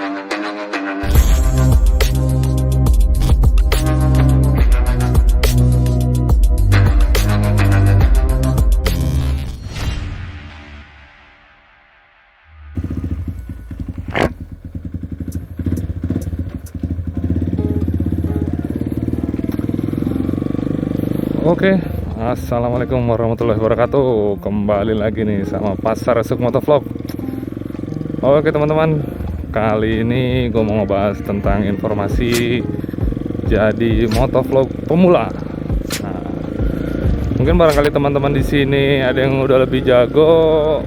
Oke, assalamualaikum warahmatullahi wabarakatuh. Kembali lagi nih sama Pasar Esuk Motovlog. Oke teman-teman, kali ini gue mau ngebahas tentang informasi jadi motovlog pemula. Nah, mungkin barangkali teman-teman di sini ada yang udah lebih jago.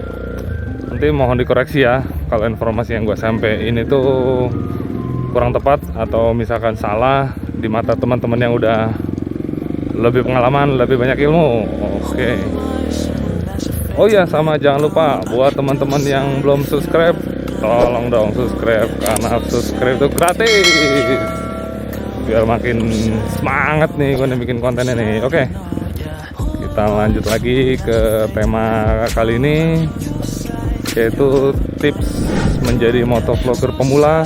Nanti mohon dikoreksi ya kalau informasi yang gue sampaikan ini tuh kurang tepat atau misalkan salah di mata teman-teman yang udah lebih pengalaman, lebih banyak ilmu. Oke. Oh iya, sama jangan lupa buat teman-teman yang belum subscribe, tolong dong subscribe, karena subscribe itu gratis. Biar makin semangat nih gue bikin kontennya nih. Oke. Kita lanjut lagi ke tema kali ini, yaitu tips menjadi motovlogger pemula.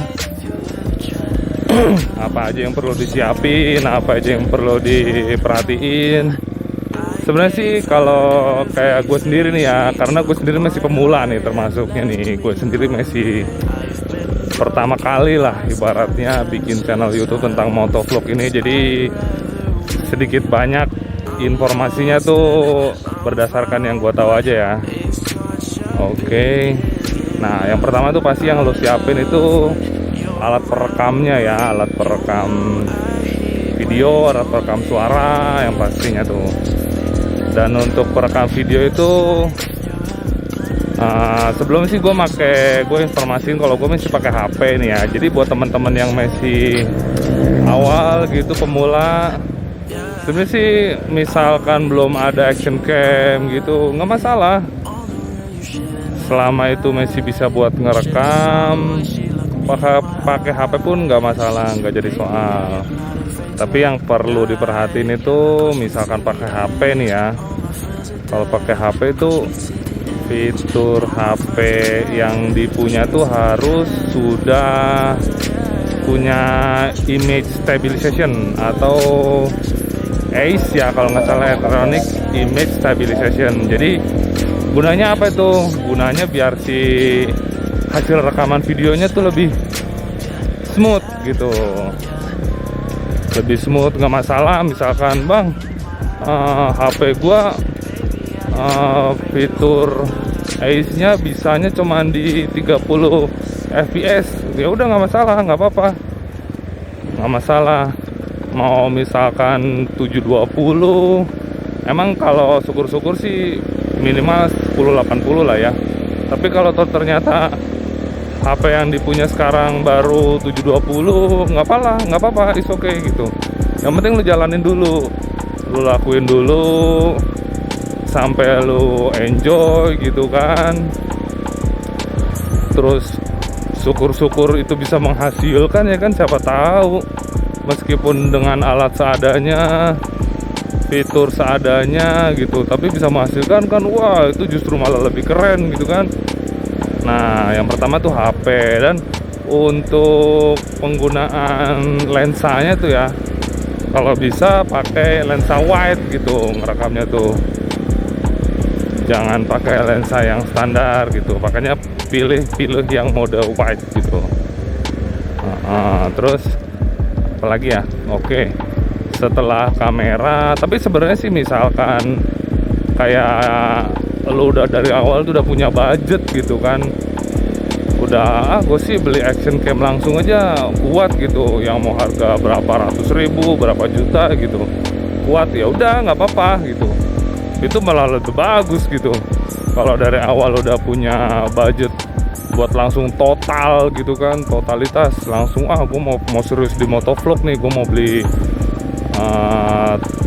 Apa aja yang perlu disiapin, apa aja yang perlu diperhatiin. Sebenarnya sih kalau kayak gue sendiri nih ya, karena gue sendiri masih pemula nih termasuknya nih, gue sendiri masih pertama kali lah ibaratnya bikin channel YouTube tentang motovlog ini. Jadi sedikit banyak informasinya tuh berdasarkan yang gue tahu aja ya. Oke. Nah yang pertama tuh pasti yang lo siapin itu alat perekamnya ya, alat perekam video, alat perekam suara yang pastinya tuh. Dan untuk perekam video itu sebelum sih gue informasiin kalau gue masih pakai HP nih ya. Jadi buat teman-teman yang masih awal gitu, pemula, sebenarnya sih misalkan belum ada action cam gitu nggak masalah, selama itu masih bisa buat ngerekam. Pakai HP pun nggak masalah, nggak jadi soal. Tapi yang perlu diperhatiin itu misalkan pakai HP nih ya, kalau pakai HP itu fitur HP yang dipunya tuh harus sudah punya image stabilization atau AIS ya kalau nggak salah, electronic image stabilization. Jadi gunanya apa itu? Gunanya biar si hasil rekaman videonya tuh lebih smooth gitu, lebih smooth, nggak masalah. Misalkan bang, HP gua fitur AIS-nya bisanya cuman di 30 fps, ya udah nggak masalah, nggak apa-apa, nggak masalah. Mau misalkan 720, emang kalau syukur-syukur sih minimal 1080 lah ya. Tapi kalau ternyata HP yang dipunya sekarang baru 720, nggak apa-apa, it's okay gitu. Yang penting lu jalanin dulu, lu lakuin dulu sampai lu enjoy gitu kan. Terus syukur-syukur itu bisa menghasilkan ya kan, siapa tahu meskipun dengan alat seadanya, fitur seadanya gitu, tapi bisa menghasilkan kan, wah itu justru malah lebih keren gitu kan. Nah yang pertama tuh HP. Dan untuk penggunaan lensanya tuh ya, kalau bisa pakai lensa wide gitu ngerekamnya tuh, jangan pakai lensa yang standar gitu, makanya pilih yang mode wide gitu. Terus apalagi ya, oke, setelah kamera. Tapi sebenarnya sih misalkan kayak lu udah dari awal tuh udah punya budget gitu kan, udah gue sih beli action cam langsung aja kuat gitu, yang mau harga berapa ratus ribu, berapa juta gitu, kuat, ya udah nggak apa-apa gitu. Itu malah lebih bagus gitu kalau dari awal udah punya budget buat langsung total gitu kan, totalitas langsung. Gue mau serius di motovlog nih, gue mau beli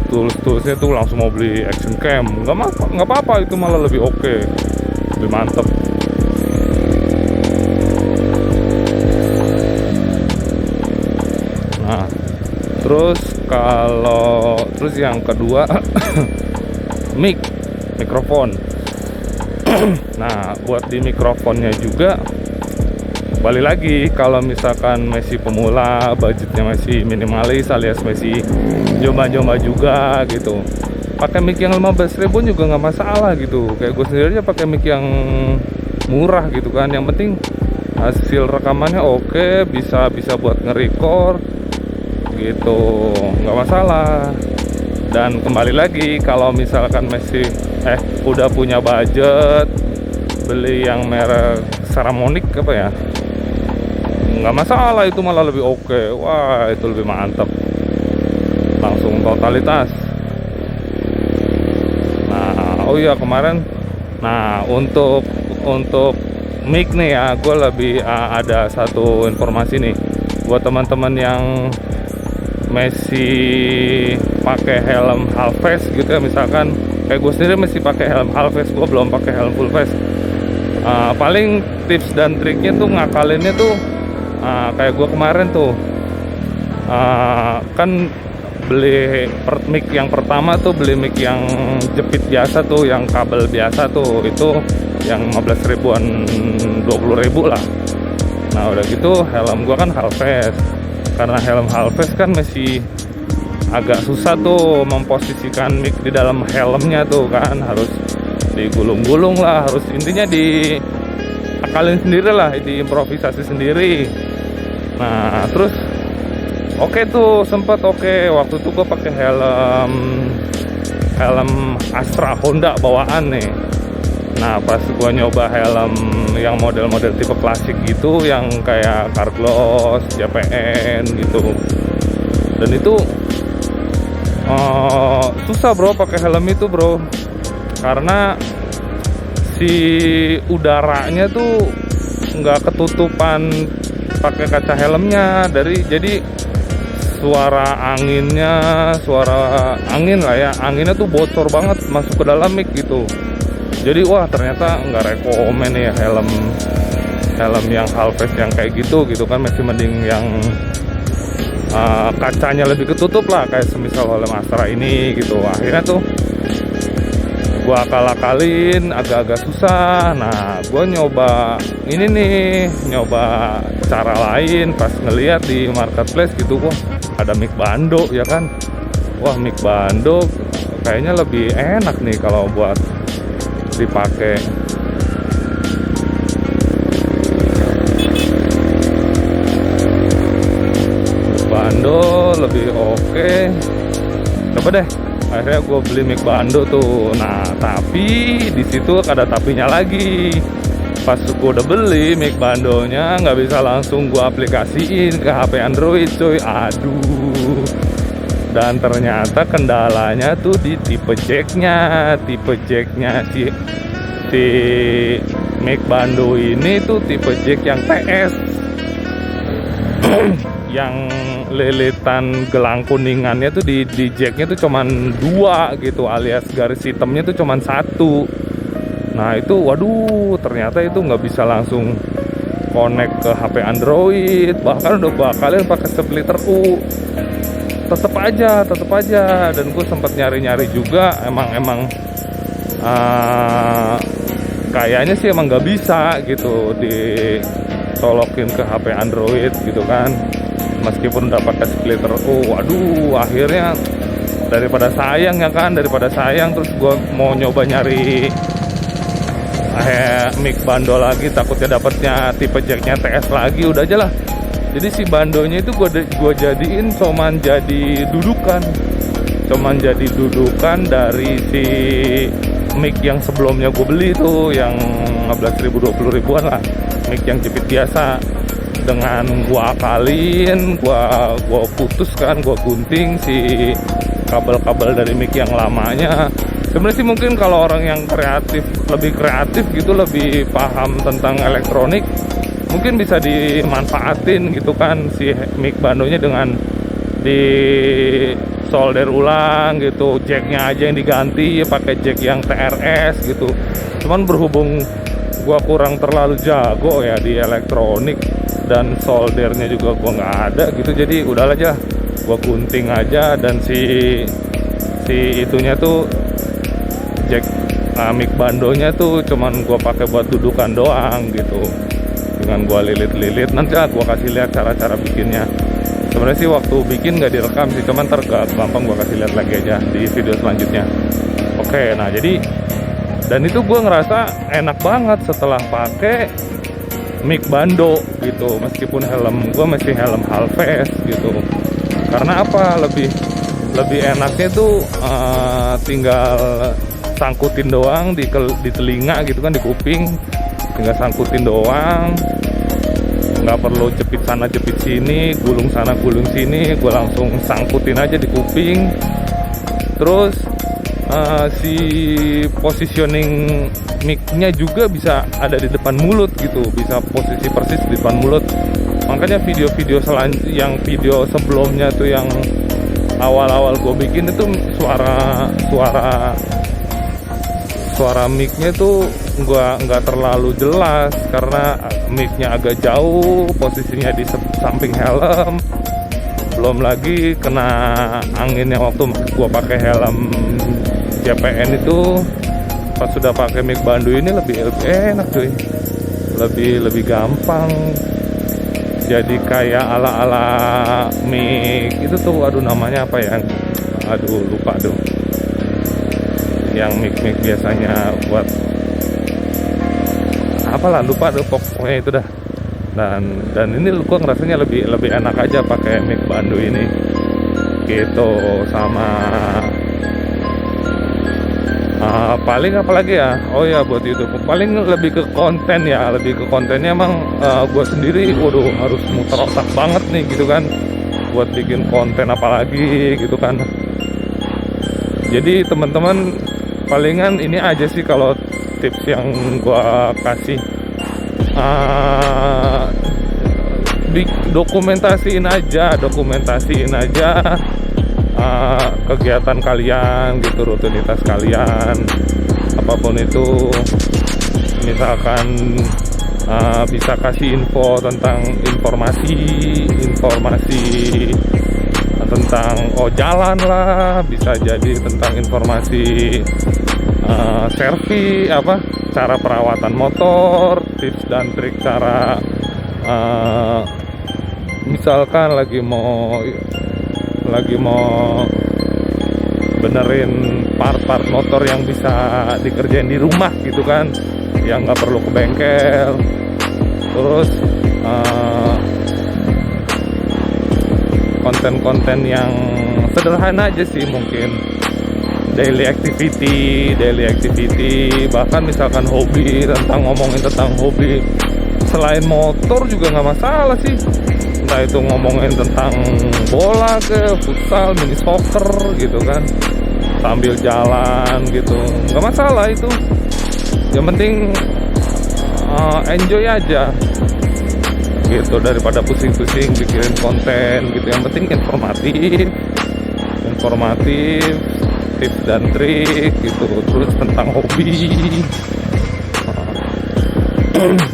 tools-toolsnya tuh, langsung mau beli action cam, nggak apa-apa, itu malah lebih oke, lebih mantep. Nah terus yang kedua mikrofon. Nah buat di mikrofonnya juga kembali lagi kalau misalkan masih pemula, budgetnya masih minimalis alias masih coba-coba juga gitu, pakai mic yang 15.000 juga nggak masalah gitu. Kayak gue sendiri aja pakai mic yang murah gitu kan, yang penting hasil rekamannya oke, bisa buat nge-record gitu, nggak masalah. Dan kembali lagi kalau misalkan masih udah punya budget beli yang merek Saramonic apa ya, nggak masalah, itu malah lebih oke. Wah, itu lebih mantap, langsung totalitas. Nah, oh iya kemarin, nah untuk mic nih ya, gue lebih ada satu informasi nih buat teman-teman yang masih pakai helm half face gitu ya. Misalkan kayak gue sendiri masih pakai helm half face, gue belum pakai helm full face. Paling tips dan triknya tuh ngakalinnya tuh kayak gue kemarin tuh kan beli mic yang pertama tuh, beli mic yang jepit biasa tuh, yang kabel biasa tuh, itu yang 15 ribuan, 20 ribu lah. Nah udah gitu helm gua kan half face. Karena helm half face kan masih agak susah tuh memposisikan mic di dalam helmnya tuh kan, harus digulung-gulung lah, harus intinya diakalin sendiri lah, diimprovisasi sendiri. Nah terus oke tuh, sempat oke. Waktu itu gue pakai helm Astra Honda bawaan nih. Nah pas gue nyoba helm yang model-model tipe klasik gitu, yang kayak Carglass, JPN gitu, dan itu susah bro pakai helm itu bro, karena si udaranya tuh nggak ketutupan pakai kaca helmnya, jadi suara angin lah ya, anginnya tuh bocor banget masuk ke dalam mic gitu. Jadi wah ternyata nggak rekomen ya helm yang half face yang kayak gitu kan, masih mending yang kacanya lebih ketutup lah, kayak semisal helm Astra ini gitu. Akhirnya tuh gua akal-akalin, agak-agak susah. Nah gua nyoba ini nih, nyoba cara lain pas ngeliat di marketplace gitu. Wah ada mic bando ya kan, wah mic bando kayaknya lebih enak nih kalau buat dipakai. Bando lebih oke. Coba deh, akhirnya gue beli mic bando tuh. Nah tapi di situ ada tapinya lagi. Pas gue udah beli mic bandonya, nggak bisa langsung gue aplikasiin ke HP Android cuy. Aduh. Dan ternyata kendalanya tuh di tipe jacknya si mic bando ini tuh tipe jack yang TS yang lilitan gelang kuningannya tuh di jacknya tuh cuman 2 gitu, alias garis hitamnya tuh cuman 1. Nah itu waduh, ternyata itu nggak bisa langsung connect ke HP Android. Bahkan udah bakalin pakai splitter U, tetep aja. Dan gue sempat nyari juga, emang kayaknya sih emang nggak bisa gitu ditolokin ke HP Android gitu kan, meskipun udah pakai splitter U. Waduh, akhirnya daripada sayang ya kan, terus gue mau nyoba nyari mic bando lagi, takutnya dapatnya tipe jacknya TS lagi. Udah aja lah, jadi si bandonya itu gue jadiin cuman jadi dudukan dari si mic yang sebelumnya gue beli tuh, yang 15.000 20 ribuan lah, mic yang jepit biasa. Dengan gue akalin, gue putuskan, gue gunting si kabel-kabel dari mic yang lamanya. Sebenarnya sih mungkin kalau orang yang lebih kreatif gitu, lebih paham tentang elektronik, mungkin bisa dimanfaatin gitu kan si mic bandonya dengan di solder ulang gitu, jacknya aja yang diganti pakai jack yang TRS gitu. Cuman berhubung gua kurang terlalu jago ya di elektronik, dan soldernya juga gua nggak ada gitu, jadi udah aja gua gunting aja. Dan si itunya tuh jack mic bandonya tuh cuman gua pakai buat dudukan doang gitu. dengan gua lilit-lilit. Nanti gua kasih lihat cara-cara bikinnya. Sebenarnya sih waktu bikin nggak direkam sih, cuman ntar gampang gua kasih lihat lagi aja di video selanjutnya. Oke, nah jadi dan itu gua ngerasa enak banget setelah pakai mic bando gitu, meskipun helm gua masih helm halves gitu. Karena apa, lebih enaknya tuh tinggal sangkutin doang di telinga gitu kan, di kuping tinggal sangkutin doang, nggak perlu jepit sana jepit sini, gulung sana gulung sini, gue langsung sangkutin aja di kuping. Terus si positioning mic-nya juga bisa ada di depan mulut gitu, bisa posisi persis di depan mulut. Makanya video-video yang video sebelumnya tuh yang awal-awal gue bikin itu suara mic-nya tuh nggak terlalu jelas karena mic-nya agak jauh, posisinya di samping helm. Belum lagi kena anginnya waktu gue pakai helm JPN itu. Pas sudah pakai mic Bandu ini lebih enak cuy, lebih gampang. Jadi kayak ala mic itu tuh, aduh namanya apa ya, aduh lupa tuh, yang mic biasanya buat apalah, lupa tuh pokoknya itu dah. Dan ini gua ngerasanya lebih enak aja pakai mic Bandu ini gitu. Sama paling apalagi ya, oh ya buat YouTube paling lebih ke konten ya, lebih ke kontennya emang gue sendiri waduh harus muter otak banget nih gitu kan buat bikin konten apalagi gitu kan. Jadi teman-teman palingan ini aja sih kalau tips yang gue kasih, dokumentasiin aja kegiatan kalian gitu, rutinitas kalian apapun itu. Misalkan bisa kasih info tentang informasi tentang jalan lah, bisa jadi tentang informasi servis, cara perawatan motor, tips dan trik cara misalkan lagi mau benerin part-part motor yang bisa dikerjain di rumah gitu kan, yang nggak perlu ke bengkel. Terus konten-konten yang sederhana aja sih, mungkin daily activity, bahkan misalkan hobi, ngomongin tentang hobi selain motor juga nggak masalah sih. Entah itu ngomongin tentang bola ke futsal, mini soccer gitu kan, sambil jalan gitu, nggak masalah itu. Yang penting enjoy aja gitu, daripada pusing-pusing bikin konten gitu. Yang penting informatif, tips dan trik gitu. Terus tentang hobi.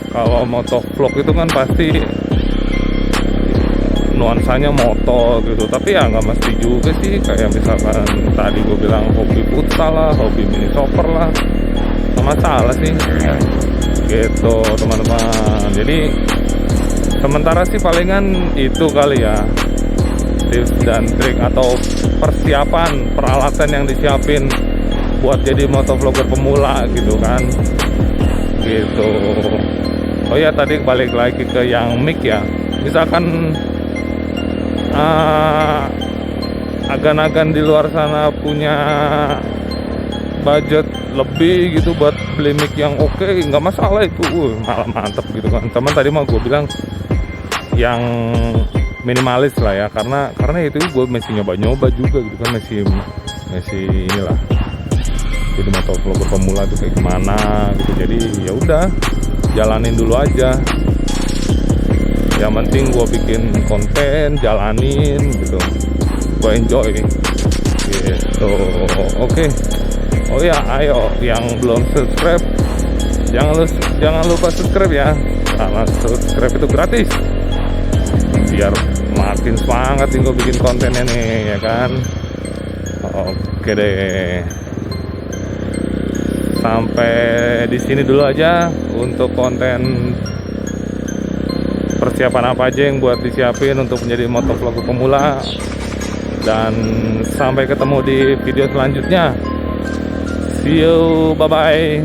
Kalau motovlog itu kan pasti nuansanya motor gitu, tapi ya nggak mesti juga sih. Kayak misalkan tadi gue bilang hobi futsal lah, hobi mini soccer lah, nggak masalah sih gitu teman-teman. Jadi sementara sih palingan itu kali ya, tips dan trik atau peralatan yang disiapin buat jadi motovlogger pemula gitu kan gitu. Oh ya, tadi balik lagi ke yang mic ya, misalkan agan-agan di luar sana punya budget lebih gitu buat beli mic yang oke, nggak masalah itu, malah mantep gitu kan. Cuman tadi mau gue bilang yang minimalis lah ya, karena itu gue masih nyoba juga gitu kan, masih inilah, jadi motovlogger pemula tuh kayak gimana gitu. Jadi ya udah, jalanin dulu aja. Yang penting gue bikin konten, jalanin gitu, gue enjoy gitu. Oke. Oh ya, ayo yang belum subscribe jangan lupa subscribe ya, karena subscribe itu gratis, biar makin semangat nih gue bikin kontennya nih ya kan. Oke deh, sampai di sini dulu aja untuk konten persiapan apa aja yang buat disiapin untuk menjadi motovlog pemula. Dan sampai ketemu di video selanjutnya. See you, bye bye.